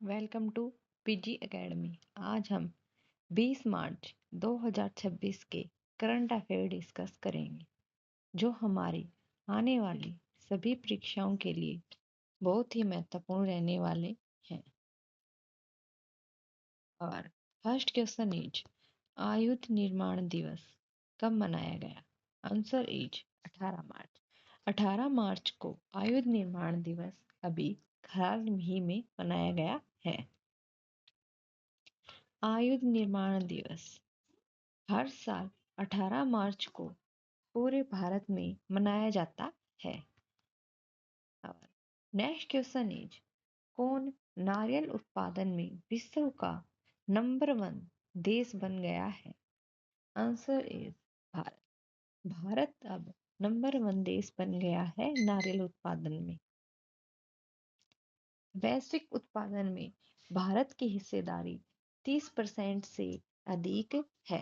Welcome to PG academy. आज हम 20 मार्च 2026 के करंट अफेयर डिस्कस करेंगे जो हमारी आने वाली सभी परीक्षाओं के लिए बहुत ही महत्वपूर्ण रहने वाले हैं। और फर्स्ट क्वेश्चन इज आयुध निर्माण दिवस कब मनाया गया? आंसर इज 18 मार्च। 18 मार्च को आयुध निर्माण दिवस अभी हाल ही में मनाया गया है। आयुध निर्माण दिवस हर साल 18 मार्च को पूरे भारत में मनाया जाता है। और नेक्स्ट क्वेश्चन इज कौन नारियल उत्पादन में विश्व का नंबर 1 देश बन गया है? Answer is Bharat. भारत अब नंबर 1 देश बन गया है नारियल उत्पादन में। वैश्विक उत्पादन में भारत की हिस्सेदारी 30% से अधिक है।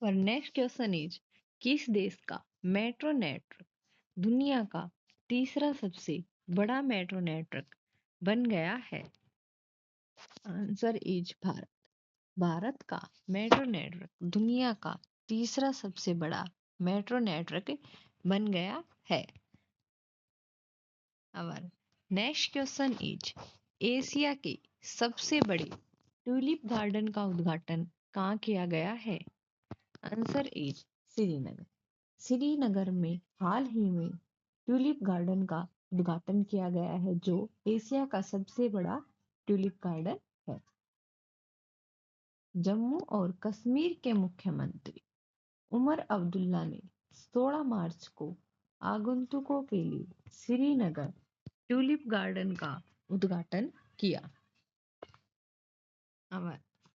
और नेक्स्ट क्वेश्चन इज किस देश का मेट्रो नेटवर्क दुनिया का तीसरा सबसे बड़ा मेट्रो नेटवर्क बन गया है? Answer is Bharat. भारत का मेट्रो नेटवर्क दुनिया का तीसरा सबसे बड़ा मेट्रो नेटवर्क बन गया है। और नेक्स्ट क्वेश्चन इज एशिया के सबसे बड़े ट्यूलिप गार्डन का उद्घाटन कहाँ किया गया है? Answer is Srinagar. श्रीनगर में हाल ही में ट्यूलिप गार्डन का उद्घाटन किया गया है जो एशिया का सबसे बड़ा ट्यूलिप गार्डन है। जम्मू और कश्मीर के मुख्यमंत्री उमर अब्दुल्ला ने 16 मार्च को आगंतुकों के लिए श्रीनगर ट्यूलिप गार्डन का उद्घाटन किया। अब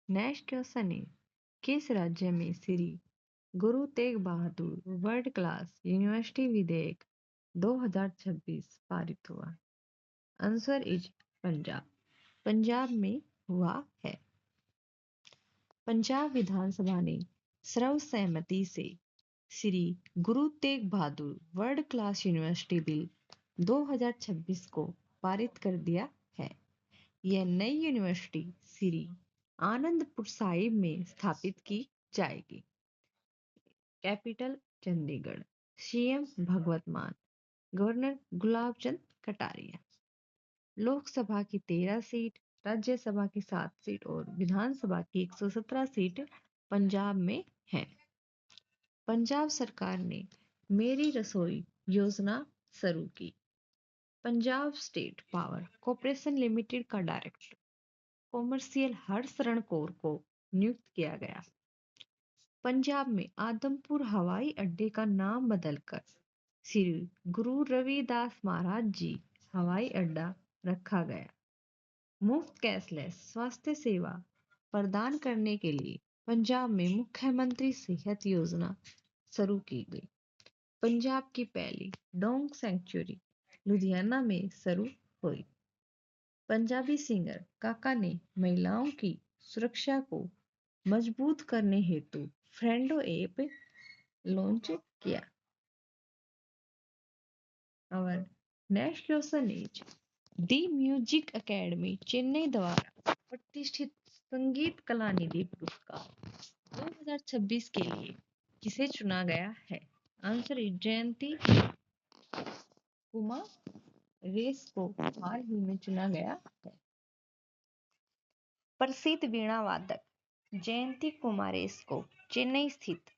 नेक्स्ट क्वेश्चन है किस राज्य में Shri Guru Tegh Bahadur world class university विधेयक 2026 पारित हुआ? Answer is Punjab. पंजाब में हुआ है। पंजाब विधानसभा ने सर्वसम्मति से Shri Guru Tegh Bahadur world class university bill 2026 को पारित कर दिया है। यह नई यूनिवर्सिटी श्री आनंदपुर साहिब में स्थापित की जाएगी। कैपिटल चंडीगढ़। सीएम भगवत मान। गवर्नर गुलाब चंद कटारिया। लोकसभा की 13 सीट, राज्यसभा की 7 सीट और विधानसभा की 117 सीट पंजाब में है। पंजाब सरकार ने मेरी रसोई योजना शुरू की। Punjab state power corporation limited का डायरेक्टर कॉमर्शियल हरशरण कौर को नियुक्त किया गया। पंजाब में आदमपुर हवाई अड्डे का नाम बदलकर श्री गुरु रविदास महाराज जी हवाई अड्डा रखा गया। मुफ्त कैशलेस स्वास्थ्य सेवा प्रदान करने के लिए पंजाब में मुख्यमंत्री सेहत योजना शुरू की गई। पंजाब की पहली डोंग सेंचुरी लुधियाना में शुरू हुई। पंजाबी सिंगर काका ने महिलाओं की सुरक्षा को मजबूत करने हेतु फ्रेंडो ऐप लॉन्च किया। और next question is the music academy Chennai द्वारा प्रतिष्ठित संगीत कला निधि पुरस्कार 2026 के लिए किसे चुना गया है? आंसर इज जयंती कुमारेस को हाल ही में चुना गया है। प्रसिद्ध वीणा वादक जयंती कुमारेस को चेन्नई स्थित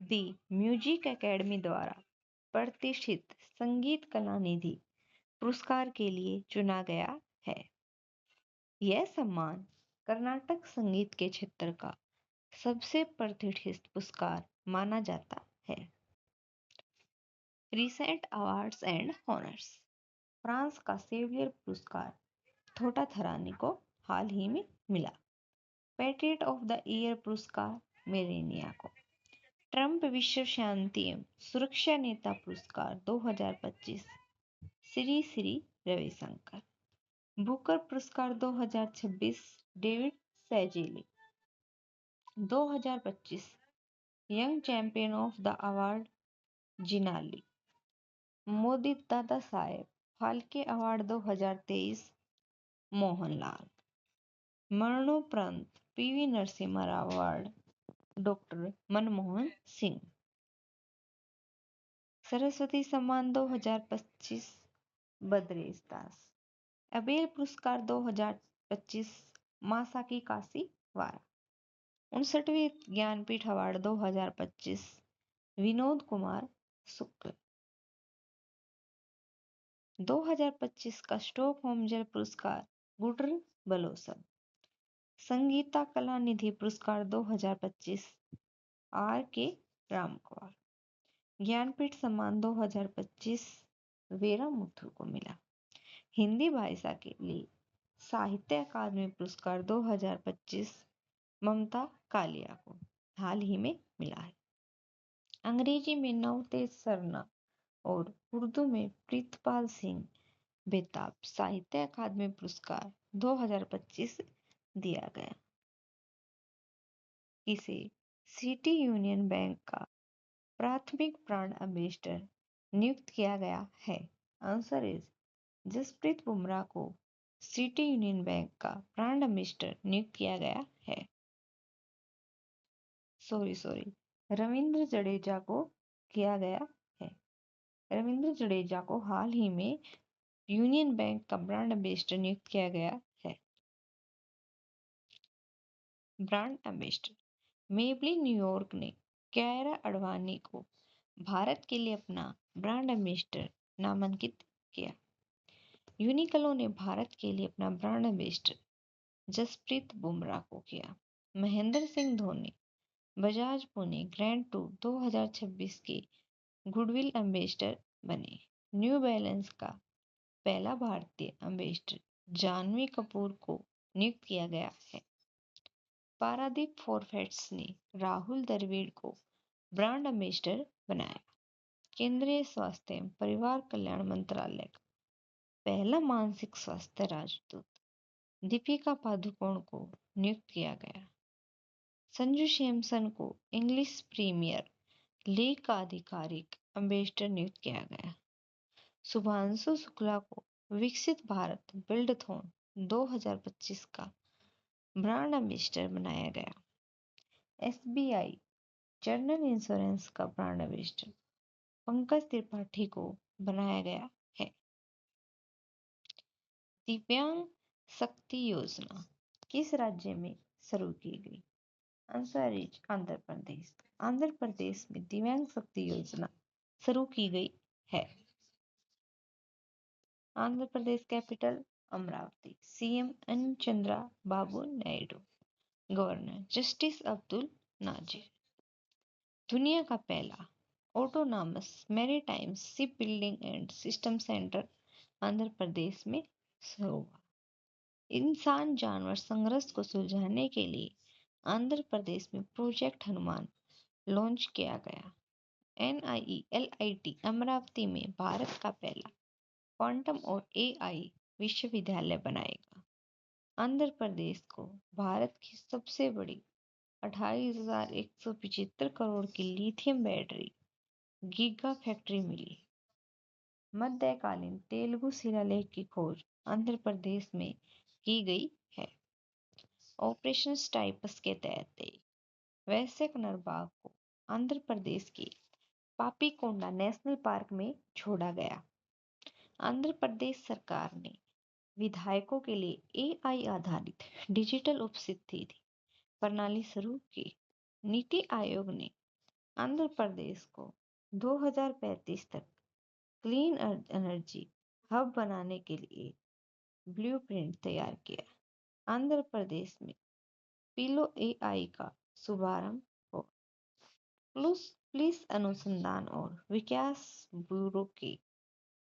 दी म्यूजिक एकेडमी द्वारा प्रतिष्ठित संगीत कला निधि पुरस्कार के लिए चुना गया है। यह सम्मान कर्नाटक संगीत के क्षेत्र का सबसे प्रतिष्ठित पुरस्कार माना जाता है। Recent awards and honours. France का सेवियर पुरस्कार थोटा थरानी को हाल ही में मिला। पेट्रियट ऑफ द ईयर पुरस्कार मेलेनिया को। ट्रंप विश्व शांति एवं सुरक्षा नेता पुरस्कार 2025 श्री श्री रविशंकर। बुकर पुरस्कार 2026 David Szalay. 2025 young champion of the award जिनाली। मोदी दादा साहेब फाल्के अवार्ड 2023 मोहनलाल। मरणोपरांत PV Narasimha Rao award doctor Manmohan Singh. Saraswati Samman 2025 Badresh Das. Abel पुरस्कार 2025 मासाकी कासीवारा। 59वीं ज्ञानपीठ अवार्ड 2025 विनोद कुमार शुक्ल। 2025 का स्टॉकहोम जल पुरस्कार गुडर बलोसब। संगीता कला निधि पुरस्कार 2025 आर के रामकुमार। ज्ञानपीठ सम्मान 2025 वेरा मुथु को मिला। हिंदी भाषा के लिए साहित्य अकादमी पुरस्कार 2025 ममता कालिया को हाल ही में मिला है। अंग्रेजी में नवतेज सरना और उर्दू में प्रीतपाल सिंह बेताब साहित्य अकादमी पुरस्कार 2025 दिया गया। इसे सिटी यूनियन बैंक का प्राथमिक ब्रांड एम्बेसडर नियुक्त किया गया है। आंसर इज जसप्रीत बुमराह को सिटी यूनियन बैंक का ब्रांड एम्बेसडर नियुक्त किया गया है। सॉरी रविंद्र जडेजा को किया गया है। रविंद्र जडेजा को हाल ही में यूनियन बैंक का ब्रांड एम्बेसडर नियुक्त किया गया है। ब्रांड एम्बेसडर मेबलिन न्यूयॉर्क ने कियारा आडवाणी को भारत के लिए अपना ब्रांड एम्बेसडर नामांकित किया। यूनिक्लो ने भारत के लिए अपना ब्रांड एम्बेसडर जसप्रीत बुमराह को किया। महेंद्र सिंह धोनी बजाज पुणे ग्रैंड टूर 2026 के गुडविल एम्बेसडर बने। न्यू बैलेंस का पहला भारतीय एम्बेसडर जानवी कपूर को नियुक्त किया गया है। पारादीप फॉस्फेट्स ने राहुल द्रविड़ को ब्रांड एम्बेसडर बनाया। केंद्रीय स्वास्थ्य एवं परिवार कल्याण मंत्रालय का पहला मानसिक स्वास्थ्य राजदूत दीपिका पादुकोण को नियुक्त किया गया। संजू सैमसन को इंग्लिश प्रीमियर लीग का आधिकारिक एम्बेसडर नियुक्त किया गया। शुभांशु शुक्ला को विकसित भारत बिल्डथॉन 2025 का ब्रांड एम्बेसडर बनाया गया। एसबीआई जनरल इंश्योरेंस का ब्रांड एम्बेसडर पंकज त्रिपाठी को बनाया गया है। दिव्यांग शक्ति योजना किस राज्य में शुरू की गई? Answer is Andhra Pradesh. आंध्र प्रदेश में दिव्यांग शक्ति योजना शुरू की गई है। Andhra Pradesh capital Amaravati. CM N Chandra Babu Naidu. Governor justice Abdul Nazeer. दुनिया का पहला autonomous maritime ship building and system centre Andhra Pradesh में होगा। इंसान जानवर संघर्ष को सुलझाने के लिए आंध्र प्रदेश में प्रोजेक्ट हनुमान लॉन्च किया गया। NIELIT अमरावती में भारत का पहला क्वांटम और AI विश्वविद्यालय बनाएगा। आंध्र प्रदेश को भारत की सबसे बड़ी 28,175 करोड़ की लिथियम बैटरी गीगा फैक्ट्री मिली। मध्यकालीन तेलुगु शिलालेख की खोज आंध्र प्रदेश में की गई है। ऑपरेशन स्टाइपस के तहत वैश्यक नरबाग को आंध्र प्रदेश के पापीकोंडा नेशनल पार्क में छोड़ा गया। आंध्र प्रदेश सरकार ने विधायकों के लिए AI आधारित डिजिटल उपस्थिति प्रणाली शुरू की। नीति आयोग ने आंध्र प्रदेश को 2035 तक क्लीन एनर्जी हब बनाने के लिए ब्लूप्रिंट तैयार किया। आंध्र प्रदेश में पिलो AI का शुभारंभ हो। पुलिस अनुसंधान और विकास ब्यूरो के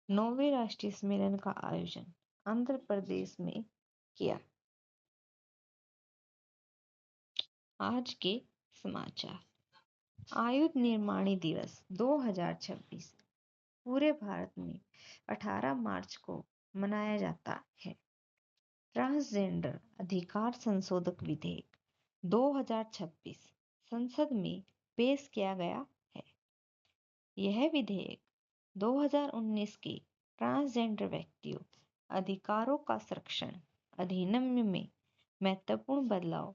9वें राष्ट्रीय सम्मेलन का आयोजन आंध्र प्रदेश में किया। आज के समाचार। आयुध निर्माणी दिवस 2026 पूरे भारत में 18 मार्च को मनाया जाता है। ट्रांसजेंडर अधिकार संशोधक विधेयक 2026 संसद में पेश किया गया है। यह विधेयक 2019 के ट्रांसजेंडर व्यक्तियों अधिकारों का संरक्षण अधिनियम में महत्वपूर्ण बदलाव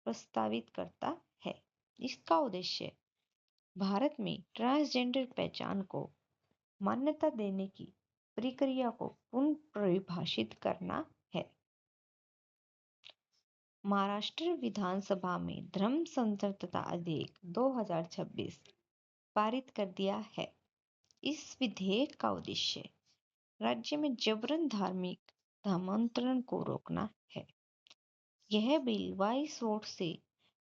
प्रस्तावित करता है। इसका उद्देश्य भारत में ट्रांसजेंडर पहचान को मान्यता देने की प्रक्रिया को पुनः परिभाषित करना है। महाराष्ट्र विधानसभा में धर्म स्वतंत्रता अधिनियम 2026 पारित कर दिया है। इस विधेयक का उद्देश्य राज्य में जबरन धार्मिक धर्मांतरण को रोकना है। यह बिल 22 वोट से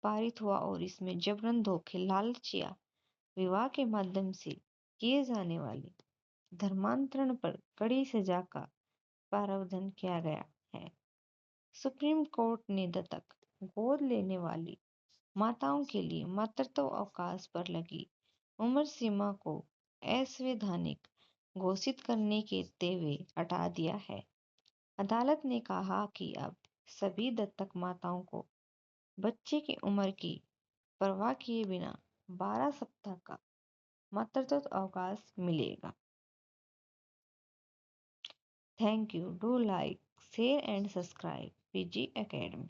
पारित हुआ और इसमें जबरन धोखे, लालच या विवाह के माध्यम से किए जाने वाले धर्मांतरण पर कड़ी सजा का प्रावधान किया गया है। सुप्रीम कोर्ट ने दत्तक गोद लेने वाली माताओं के लिए मातृत्व अवकाश पर लगी उम्र सीमा को असंवैधानिक घोषित करने के देते हुए हटा दिया है। अदालत ने कहा कि अब सभी दत्तक माताओं को बच्चे की उम्र की परवाह किए बिना 12 सप्ताह का मातृत्व अवकाश मिलेगा। Thank you. Do like, share and subscribe PG Academy।